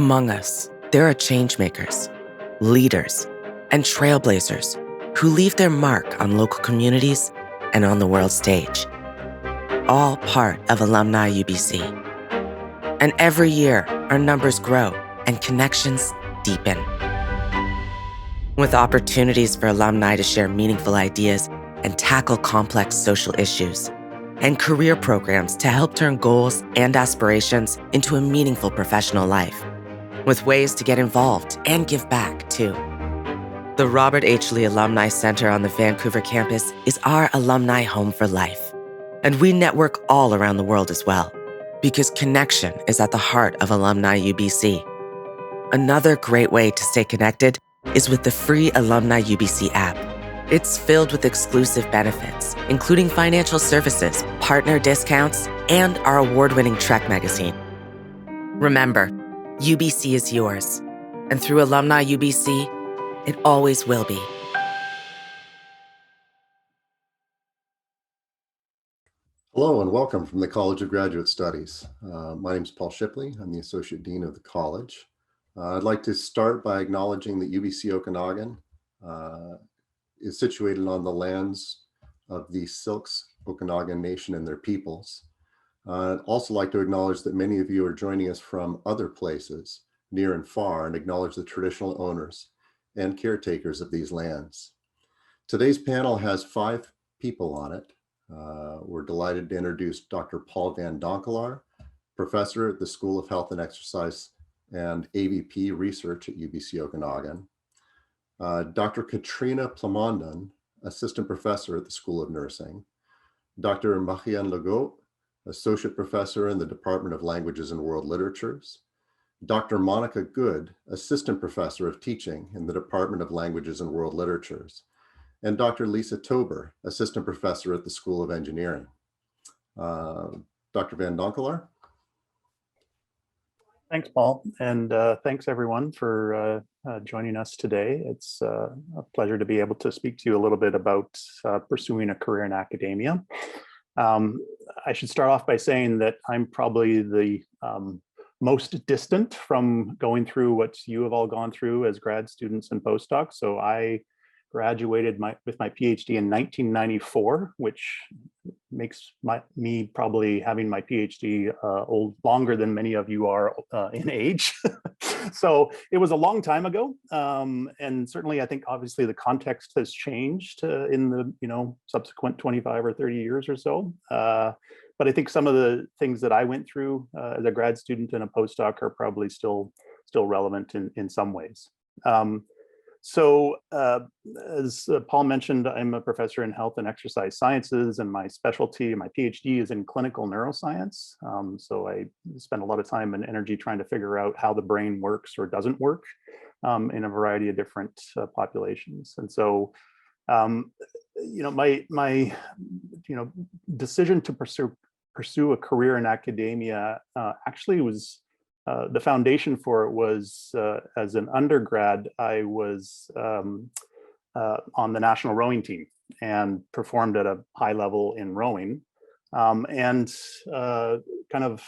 Among us, there are changemakers, leaders, and trailblazers who leave their mark on local communities and on the world stage, all part of Alumni UBC. And every year, our numbers grow and connections deepen. With opportunities for alumni to share meaningful ideas and tackle complex social issues, and career programs to help turn goals and aspirations into a meaningful professional life, with ways to get involved and give back, too. The Robert H. Lee Alumni Center on the Vancouver campus is our alumni home for life. And we network all around the world as well, because connection is at the heart of Alumni UBC. Another great way to stay connected is with the free Alumni UBC app. It's filled with exclusive benefits, including financial services, partner discounts, and our award-winning Trek magazine. Remember, UBC is yours, and through Alumni UBC, it always will be. Hello and welcome from the College of Graduate Studies. My name is Paul Shipley. I'm the Associate Dean of the College. I'd like to start by acknowledging that UBC Okanagan is situated on the lands of the Silks Okanagan Nation and their peoples. I'd also like to acknowledge that many of you are joining us from other places, near and far, and acknowledge the traditional owners and caretakers of these lands. Today's panel has 5 people on it. We're delighted to introduce Dr. Paul Van Donkelaar, professor at the School of Health and Exercise and AVP Research at UBC Okanagan. Dr. Katrina Plamondon, assistant professor at the School of Nursing. Dr. Marianne Legault, associate professor in the Department of Languages and World Literatures. Dr. Monica Good, assistant professor of teaching in the Department of Languages and World Literatures. And Dr. Lisa Tober, assistant professor at the School of Engineering. Dr. Van Donkelaar. Thanks, Paul, and thanks everyone for joining us today. It's a pleasure to be able to speak to you a little bit about pursuing a career in academia. I should start off by saying that I'm probably the most distant from going through what you have all gone through as grad students and postdocs. So I graduated with my PhD in 1994, which makes me probably having my PhD longer than many of you are in age. So it was a long time ago, and certainly I think obviously the context has changed in the subsequent 25 or 30 years or so. But I think some of the things that I went through as a grad student and a postdoc are probably still relevant in some ways. So as Paul mentioned, I'm a professor in health and exercise sciences, and my specialty, my PhD is in clinical neuroscience. So I spend a lot of time and energy trying to figure out how the brain works or doesn't work in a variety of different populations. And so, my decision to pursue a career in academia actually was the foundation for it was as an undergrad, I was on the national rowing team and performed at a high level in rowing. And kind of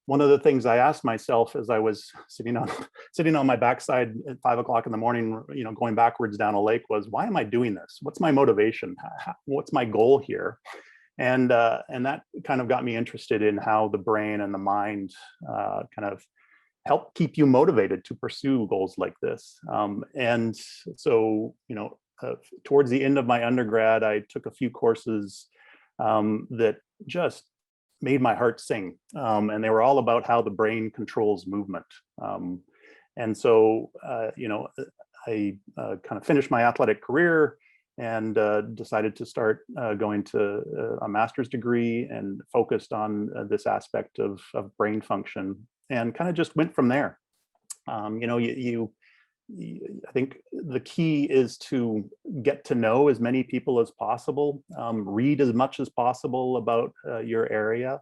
one of the things I asked myself as I was sitting on my backside at 5 o'clock in the morning, going backwards down a lake was, why am I doing this? What's my motivation? What's my goal here? And that kind of got me interested in how the brain and the mind kind of help keep you motivated to pursue goals like this. And so, towards the end of my undergrad, I took a few courses that just made my heart sing. And they were all about how the brain controls movement. And so, I kind of finished my athletic career and decided to start going to a master's degree and focused on this aspect of brain function, and kind of just went from there. I think the key is to get to know as many people as possible, read as much as possible about your area,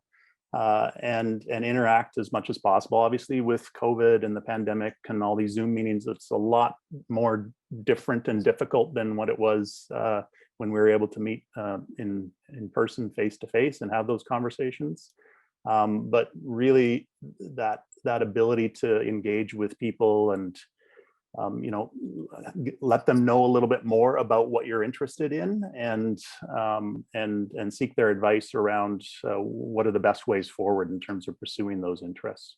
and interact as much as possible. Obviously, with COVID and the pandemic and all these Zoom meetings, it's a lot more different and difficult than what it was when we were able to meet in person, face to face, and have those conversations. But really that ability to engage with people and let them know a little bit more about what you're interested in, and seek their advice around what are the best ways forward in terms of pursuing those interests.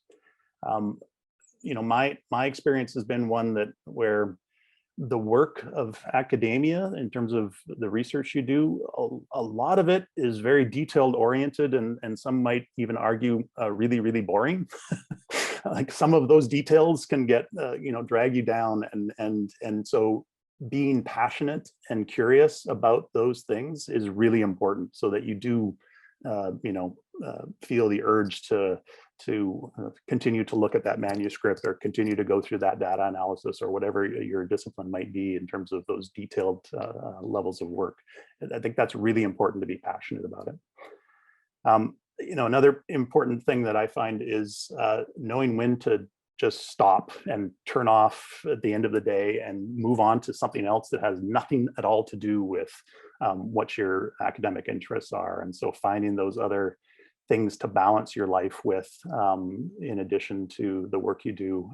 My experience has been one where the work of academia, in terms of the research you do, a lot of it is very detailed oriented, and some might even argue really, really boring. Like some of those details can get drag you down, and so being passionate and curious about those things is really important, so that you do feel the urge to continue to look at that manuscript, or continue to go through that data analysis, or whatever your discipline might be in terms of those detailed levels of work. I think that's really important, to be passionate about it. Another important thing that I find is knowing when to just stop and turn off at the end of the day and move on to something else that has nothing at all to do with what your academic interests are. And so finding those other things to balance your life with, in addition to the work you do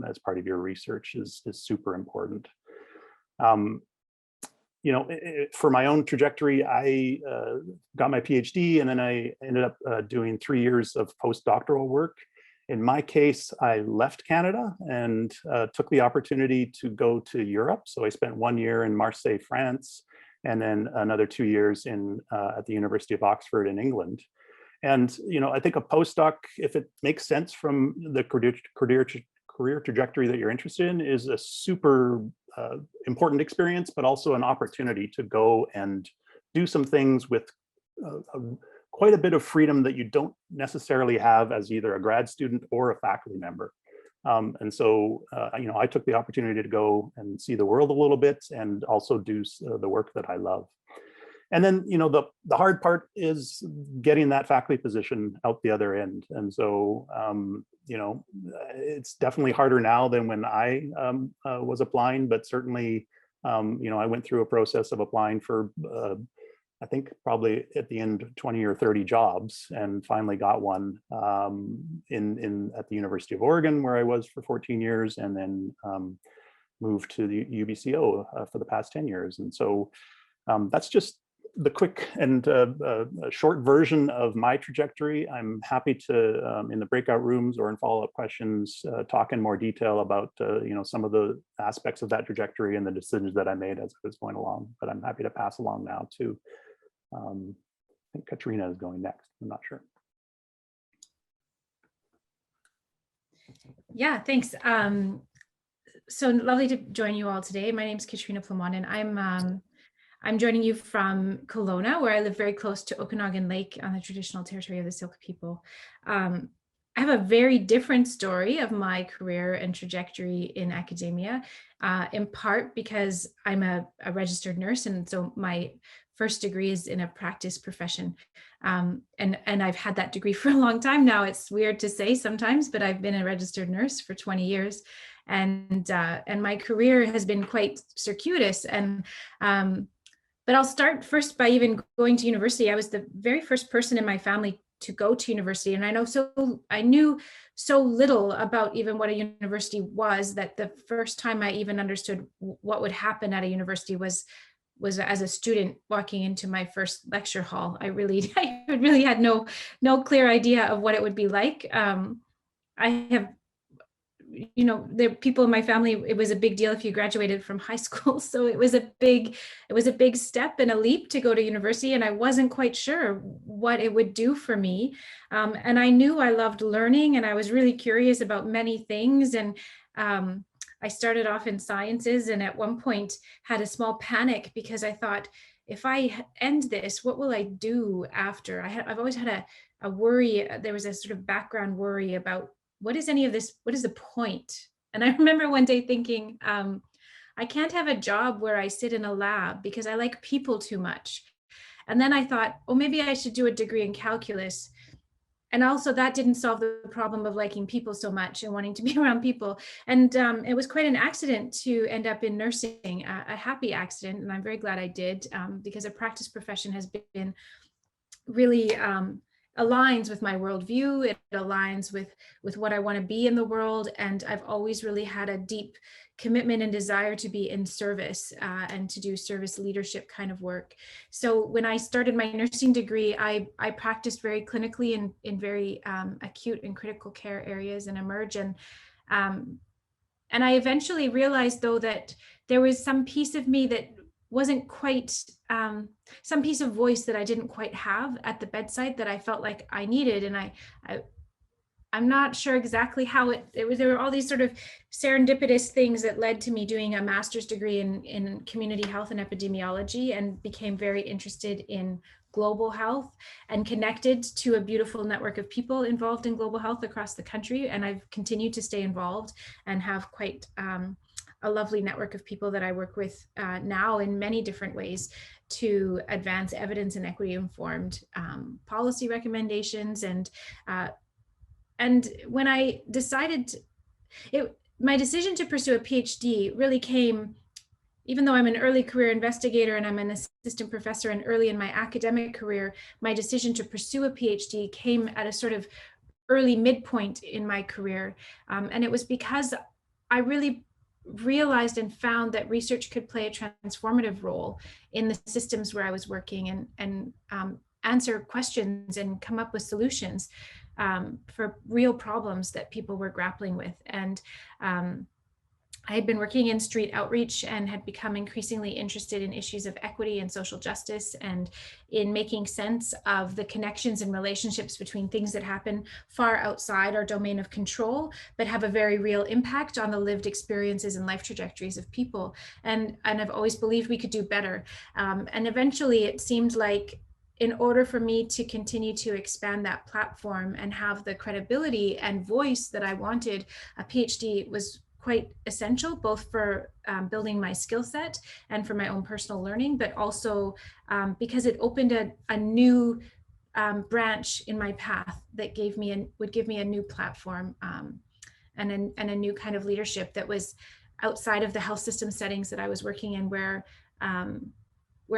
as part of your research, is super important. For my own trajectory, I got my PhD, and then I ended up doing 3 years of postdoctoral work. In my case, I left Canada and took the opportunity to go to Europe. So I spent 1 year in Marseille, France, and then another 2 years at the University of Oxford in England. And I think a postdoc, if it makes sense from the career trajectory that you're interested in, is a super important experience, but also an opportunity to go and do some things with quite a bit of freedom that you don't necessarily have as either a grad student or a faculty member. And so, I took the opportunity to go and see the world a little bit, and also do the work that I love. And then, the hard part is getting that faculty position out the other end. And so, it's definitely harder now than when I was applying, but certainly, I went through a process of applying for, I think probably at the end 20 or 30 jobs, and finally got one at the University of Oregon, where I was for 14 years, and then moved to the UBCO for the past 10 years. And so that's just the quick and short version of my trajectory. I'm happy to, in the breakout rooms or in follow-up questions, talk in more detail about some of the aspects of that trajectory and the decisions that I made as I was going along. But I'm happy to pass along now to, I think Katrina is going next. I'm not sure. Yeah, thanks. So lovely to join you all today. My name is Katrina Plamond, and I'm joining you from Kelowna, where I live very close to Okanagan Lake on the traditional territory of the Syilx people. I have a very different story of my career and trajectory in academia, in part because I'm a registered nurse, and so my first degree is in a practice profession. And I've had that degree for a long time now. It's weird to say sometimes, but I've been a registered nurse for 20 years. And my career has been quite circuitous. But I'll start first by even going to university. I was the very first person in my family to go to university. And I knew so little about even what a university was, that the first time I even understood what would happen at a university was as a student walking into my first lecture hall. I really had no clear idea of what it would be like. I have, the people in my family, it was a big deal if you graduated from high school. So it was a big step and a leap to go to university. And I wasn't quite sure what it would do for me. And I knew I loved learning, and I was really curious about many things. And I started off in sciences, and at one point had a small panic because I thought, if I end this, what will I do after? I've always had a worry. There was a sort of background worry about, what is any of this? What is the point? And I remember one day thinking, I can't have a job where I sit in a lab because I like people too much. And then I thought, oh, maybe I should do a degree in calculus. And also that didn't solve the problem of liking people so much and wanting to be around people. And it was quite an accident to end up in nursing, a happy accident. And I'm very glad I did, because a practice profession has been really aligns with my worldview. It aligns with what I want to be in the world. And I've always really had a deep commitment and desire to be in service and to do service leadership kind of work. So when I started my nursing degree, I practiced very clinically in very acute and critical care areas in Emerge. And I eventually realized, though, that there was some piece of me that wasn't quite, some piece of voice that I didn't quite have at the bedside that I felt like I needed. And I'm not sure exactly how it was. There were all these sort of serendipitous things that led to me doing a master's degree in community health and epidemiology, and became very interested in global health and connected to a beautiful network of people involved in global health across the country. And I've continued to stay involved and have quite a lovely network of people that I work with now in many different ways to advance evidence and equity informed policy recommendations. And when I decided my decision to pursue a PhD really came, even though I'm an early career investigator and I'm an assistant professor and early in my academic career, my decision to pursue a PhD came at a sort of early midpoint in my career. And it was because I really realized and found that research could play a transformative role in the systems where I was working, and answer questions and come up with solutions for real problems that people were grappling with. And I had been working in street outreach and had become increasingly interested in issues of equity and social justice, and in making sense of the connections and relationships between things that happen far outside our domain of control, but have a very real impact on the lived experiences and life trajectories of people. And I've always believed we could do better. And eventually it seemed like, in order for me to continue to expand that platform and have the credibility and voice that I wanted, a PhD was quite essential, both for building my skill set and for my own personal learning, but also because it opened a new branch in my path that would give me a new platform and a new kind of leadership that was outside of the health system settings that I was working in, where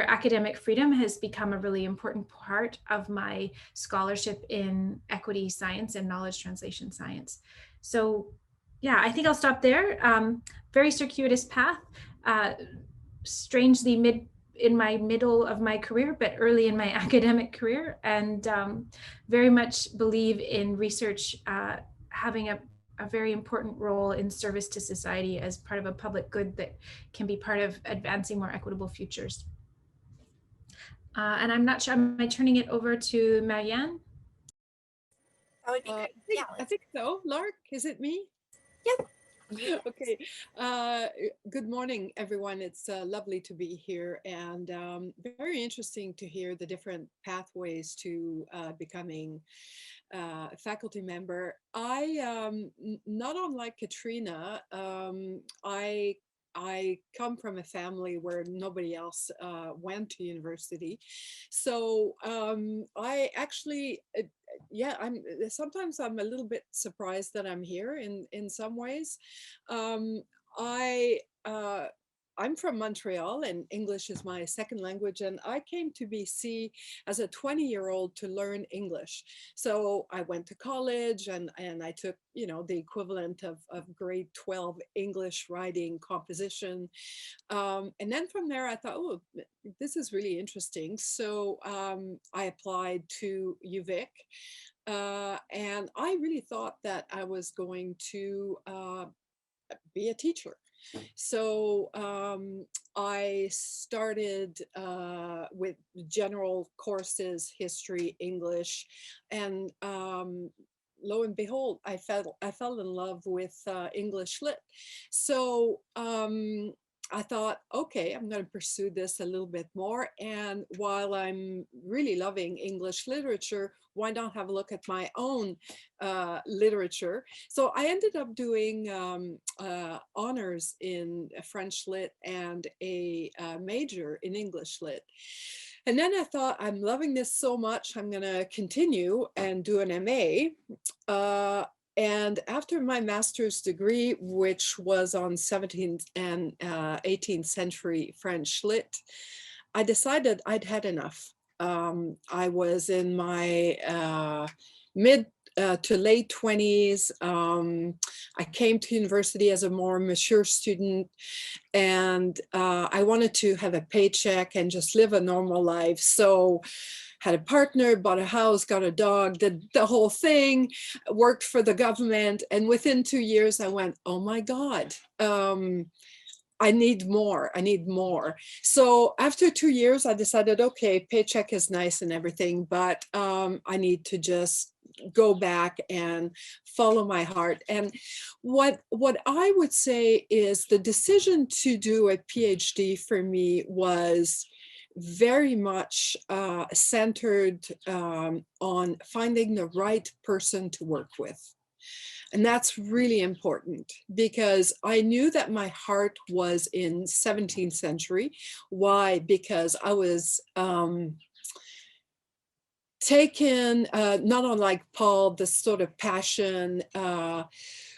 academic freedom has become a really important part of my scholarship in equity science and knowledge translation science. So yeah, I think I'll stop there. Very circuitous path, strangely in my middle of my career, but early in my academic career, and very much believe in research having a very important role in service to society as part of a public good that can be part of advancing more equitable futures. And I'm not sure, am I turning it over to Marianne? That would be great. Yeah, I think so. Lark, is it me? Yep. Okay. Good morning, everyone. It's lovely to be here, and very interesting to hear the different pathways to becoming a faculty member. Not unlike Katrina, I come from a family where nobody else went to university. So I actually, sometimes I'm a little bit surprised that I'm here in some ways. I'm from Montreal, and English is my second language, and I came to BC as a 20-year-old to learn English. So I went to college, and I took, the equivalent of grade 12 English writing composition. And then from there, I thought, oh, this is really interesting. So I applied to UVic, and I really thought that I was going to be a teacher. So I started with general courses, history, English, and lo and behold, I fell in love with English Lit. So I thought, okay, I'm going to pursue this a little bit more. And while I'm really loving English literature, why not have a look at my own literature? So I ended up doing honors in French Lit and a major in English Lit. And then I thought, I'm loving this so much, I'm going to continue and do an MA. And after my master's degree, which was on 17th and 18th century French Lit, I decided I'd had enough. I was in my mid to late 20s. I came to university as a more mature student, and I wanted to have a paycheck and just live a normal life. So had a partner, bought a house, got a dog, did the whole thing, worked for the government. And within 2 years, I went, oh my God, I need more. I need more. So after 2 years, I decided, okay, paycheck is nice and everything, but I need to just go back and follow my heart. And what I would say is the decision to do a PhD for me was very much centered on finding the right person to work with. And that's really important because I knew that my heart was in 17th century. Why? Because I was taken, not unlike Paul, this sort of passion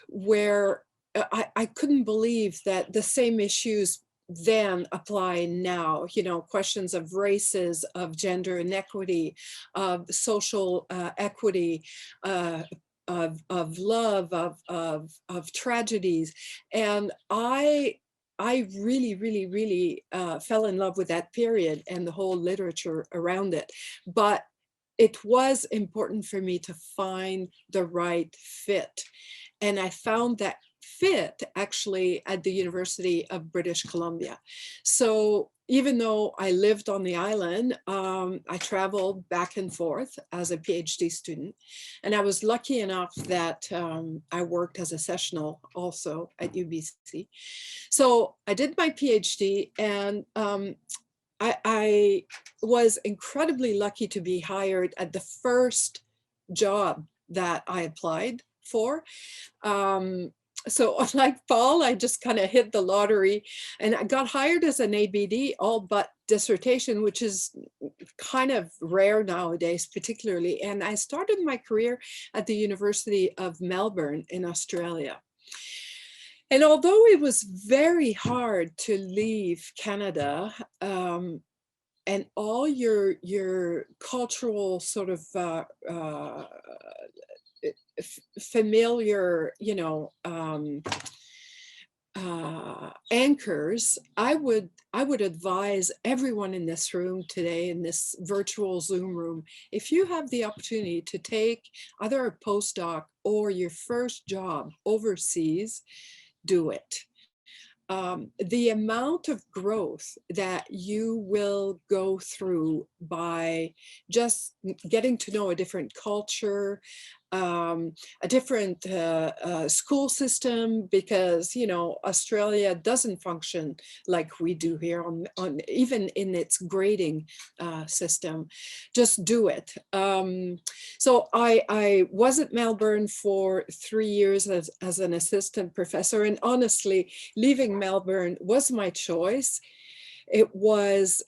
where I couldn't believe that the same issues then apply now, you know, questions of races, of gender inequity, of social equity, of love, of tragedies. And I really fell in love with that period and the whole literature around it. But it was important for me to find the right fit. And I found that fit actually at the University of British Columbia. So even though I lived on the island, I traveled back and forth as a PhD student. And I was lucky enough that I worked as a sessional also at UBC. So I did my PhD, and I was incredibly lucky to be hired at the first job that I applied for. So unlike Paul, I just kind of hit the lottery, and I got hired as an ABD, all but dissertation, which is kind of rare nowadays, particularly. And I started my career at the University of Melbourne in Australia. And although it was very hard to leave Canada, and all your cultural sort of familiar, you know, anchors, I would advise everyone in this room today, in this virtual Zoom room, if you have the opportunity to take either a postdoc or your first job overseas, do it. The amount of growth that you will go through by just getting to know a different culture, a different school system, because, you know, Australia doesn't function like we do here on even in its grading system. Just do it. So I was at Melbourne for 3 years as an assistant professor, and honestly, leaving Melbourne was my choice. It was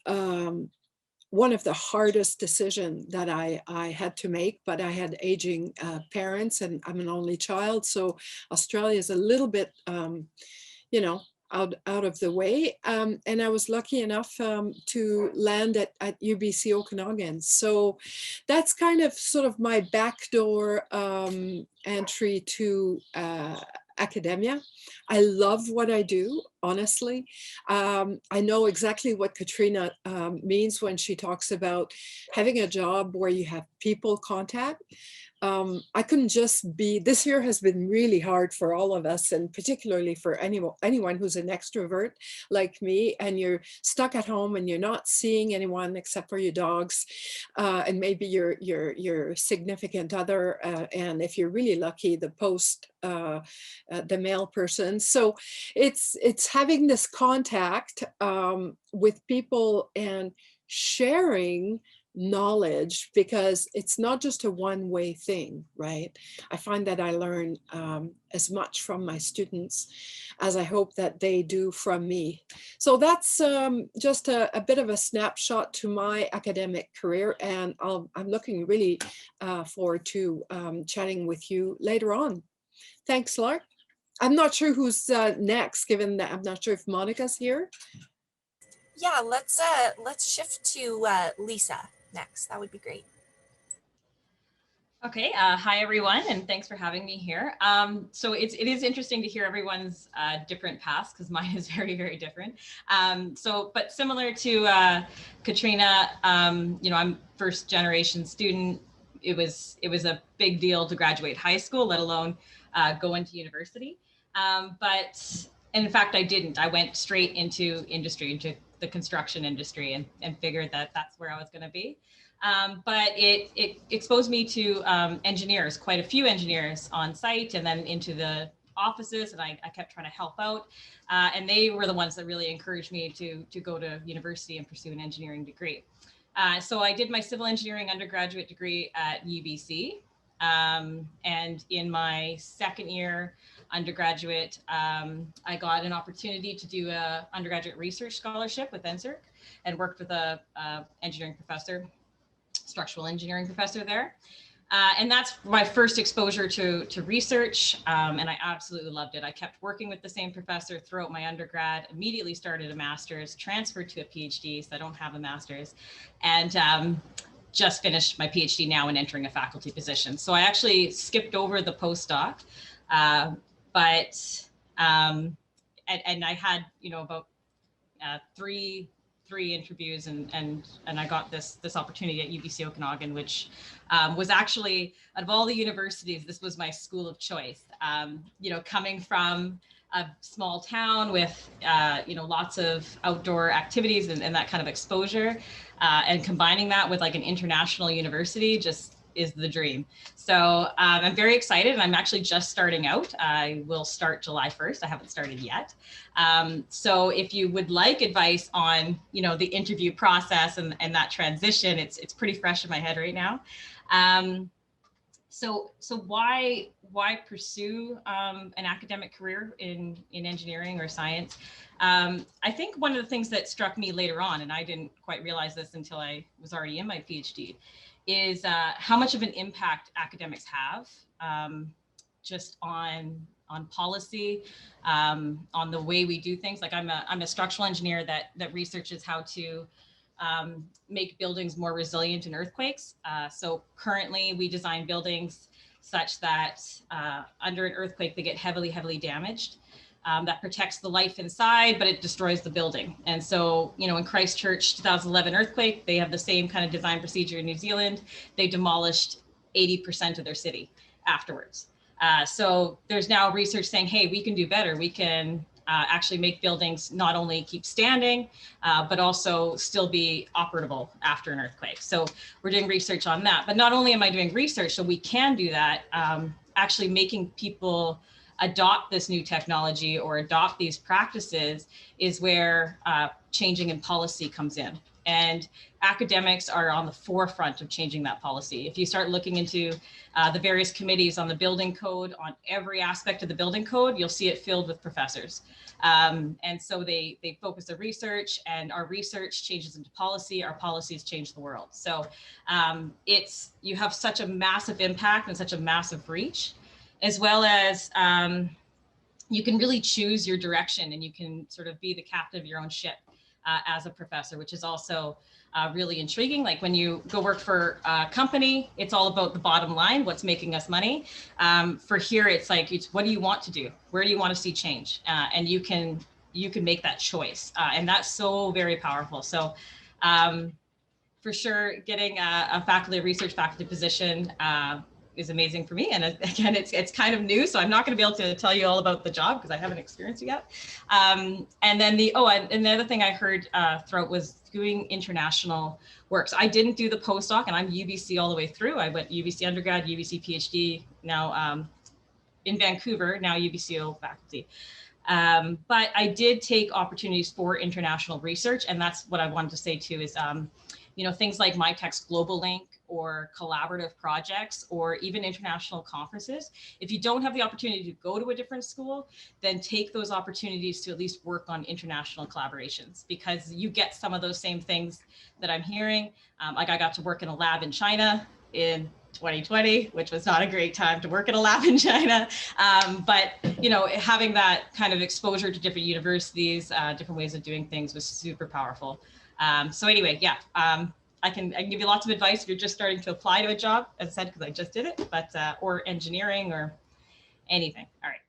one of the hardest decisions that I had to make, but I had aging parents, and I'm an only child. So Australia is a little bit, you know, out of the way. And I was lucky enough to land at UBC Okanagan. So that's kind of sort of my backdoor entry to academia. I love what I do, honestly. I know exactly what Katrina means when she talks about having a job where you have people contact. I couldn't just be, this year has been really hard for all of us, and particularly for anyone who's an extrovert like me, and you're stuck at home and you're not seeing anyone except for your dogs and maybe your significant other, and if you're really lucky, the male person. So it's having this contact with people and sharing knowledge, because it's not just a one-way thing, right? I find that I learn as much from my students as I hope that they do from me. So that's just a bit of a snapshot to my academic career, and I'm looking really forward to chatting with you later on. Thanks, Lark. I'm not sure who's next, given that I'm not sure if Monica's here. Yeah, let's shift to Lisa. next. That would be great. Okay, hi everyone, and thanks for having me here. So it is interesting to hear everyone's different paths, because mine is very, very different. But similar to Katrina, I'm first generation student. It was a big deal to graduate high school, let alone go into university. But in fact, I didn't. I went straight into industry, into the construction industry, and figured that that's where I was going to be. But it exposed me to engineers, quite a few engineers on site, and then into the offices, and I kept trying to help out. And they were the ones that really encouraged me to go to university and pursue an engineering degree. So I did my civil engineering undergraduate degree at UBC. And in my second year undergraduate, I got an opportunity to do a undergraduate research scholarship with NSERC and worked with a engineering professor, structural engineering professor there. And that's my first exposure to research. And I absolutely loved it. I kept working with the same professor throughout my undergrad, immediately started a master's, transferred to a PhD, so I don't have a master's, and just finished my PhD now and entering a faculty position. So I actually skipped over the postdoc, but I had, about three interviews, and I got this opportunity at UBC Okanagan, which was actually, out of all the universities, this was my school of choice. Coming from a small town with lots of outdoor activities and that kind of exposure, and combining that with like an international university just is the dream. So I'm very excited, and I'm actually just starting out. I will start July 1st. I haven't started yet. So if you would like advice on, the interview process and that transition, it's pretty fresh in my head right now. So why pursue an academic career in engineering or science? I think one of the things that struck me later on, and I didn't quite realize this until I was already in my PhD, is how much of an impact academics have just on policy, on the way we do things. Like I'm a structural engineer that researches how to make buildings more resilient in earthquakes. So currently we design buildings such that under an earthquake, they get heavily damaged. That protects the life inside, but it destroys the building. And so, in Christchurch 2011 earthquake, they have the same kind of design procedure in New Zealand. They demolished 80% of their city afterwards. So there's now research saying, hey, we can do better. We can actually make buildings not only keep standing, but also still be operable after an earthquake. So we're doing research on that. But not only am I doing research, so we can do that, actually making people adopt this new technology or adopt these practices is where changing in policy comes in. And academics are on the forefront of changing that policy. If you start looking into the various committees on the building code, on every aspect of the building code, you'll see it filled with professors. And so they focus their research, and our research changes into policy, our policies change the world. So you have such a massive impact and such a massive reach, as well as you can really choose your direction, and you can sort of be the captain of your own ship as a professor, which is also really intriguing. Like when you go work for a company, it's all about the bottom line, what's making us money. For here, it's like, what do you want to do? Where do you want to see change? And you can make that choice. And that's so very powerful. So for sure, getting a research faculty position is amazing for me. And again, it's kind of new, so I'm not going to be able to tell you all about the job because I haven't experienced it yet. And then the other thing I heard throughout was doing international work. So I didn't do the postdoc, and I'm UBC all the way through. I went UBC undergrad, UBC PhD, now in Vancouver, now UBCO faculty. But I did take opportunities for international research, and that's what I wanted to say too is, things like MyTech's Global Link or collaborative projects or even international conferences. If you don't have the opportunity to go to a different school, then take those opportunities to at least work on international collaborations, because you get some of those same things that I'm hearing. Like I got to work in a lab in China in 2020, which was not a great time to work in a lab in China. But, having that kind of exposure to different universities, different ways of doing things was super powerful. So anyway, yeah, I can give you lots of advice if you're just starting to apply to a job, as I said, because I just did it, but or engineering or anything. All right.